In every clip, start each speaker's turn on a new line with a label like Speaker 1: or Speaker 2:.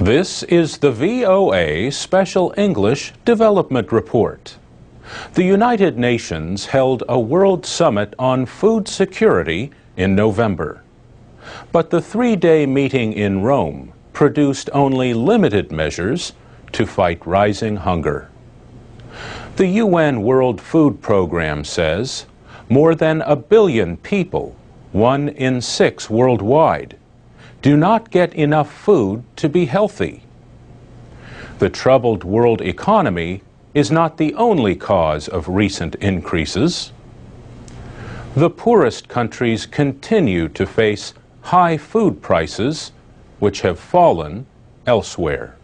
Speaker 1: This is the VOA Special English Development Report. The United Nations held a World Summit on Food Security in November. But the three-day meeting in Rome produced only limited measures to fight rising hunger. The UN World Food Program says more than 1 billion people, 1 in 6 worldwide, do not get enough food to be healthy. The troubled world economy is not the only cause of recent increases. The poorest countries continue to face high food prices, which have fallen elsewhere.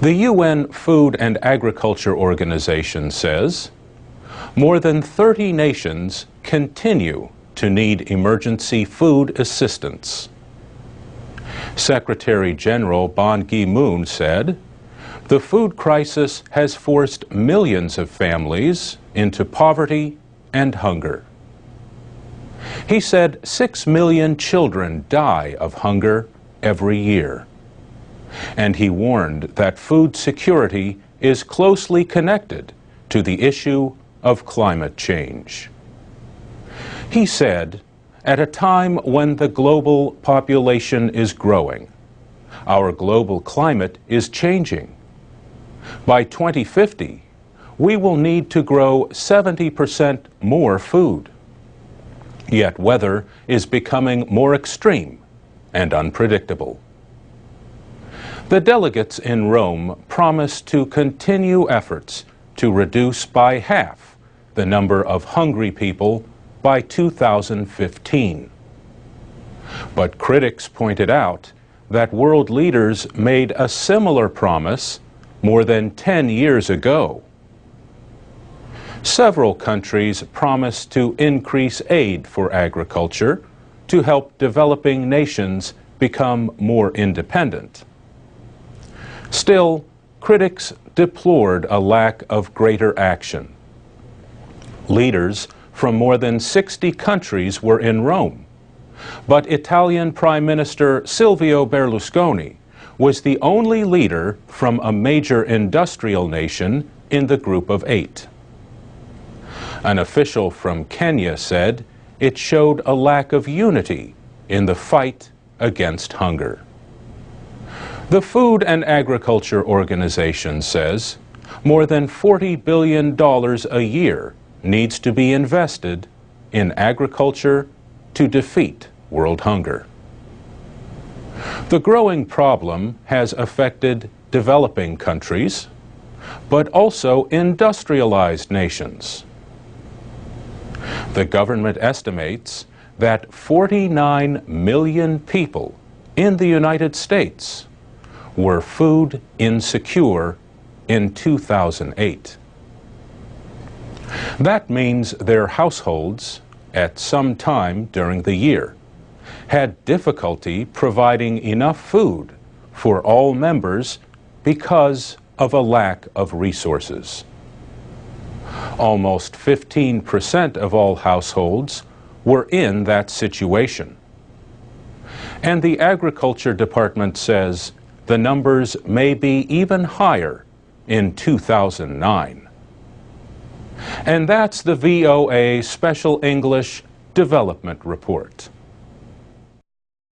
Speaker 1: The UN Food and Agriculture Organization says more than 30 nations continue to need emergency food assistance. Secretary General Ban Ki-moon said, "The food crisis has forced millions of families into poverty and hunger." He said 6 million children die of hunger every year. And he warned that food security is closely connected to the issue of climate change. He said, "At a time when the global population is growing, our global climate is changing. By 2050, we will need to grow 70% more food. Yet weather is becoming more extreme and unpredictable." The delegates in Rome promised to continue efforts to reduce by half the number of hungry people by 2015. But critics pointed out that world leaders made a similar promise more than 10 years ago. Several countries promised to increase aid for agriculture to help developing nations become more independent. Still, critics deplored a lack of greater action. Leaders from more than 60 countries were in Rome, but Italian Prime Minister Silvio Berlusconi was the only leader from a major industrial nation in the group of 8. An official from Kenya said it showed a lack of unity in the fight against hunger. The Food and Agriculture Organization says more than $40 billion a year needs to be invested in agriculture to defeat world hunger. The growing problem has affected developing countries, but also industrialized nations. The government estimates that 49 million people in the United States were food insecure in 2008. That means their households, at some time during the year, had difficulty providing enough food for all members because of a lack of resources. Almost 15% of all households were in that situation. And the Agriculture Department says the numbers may be even higher in 2009. And that's the VOA Special English Development Report.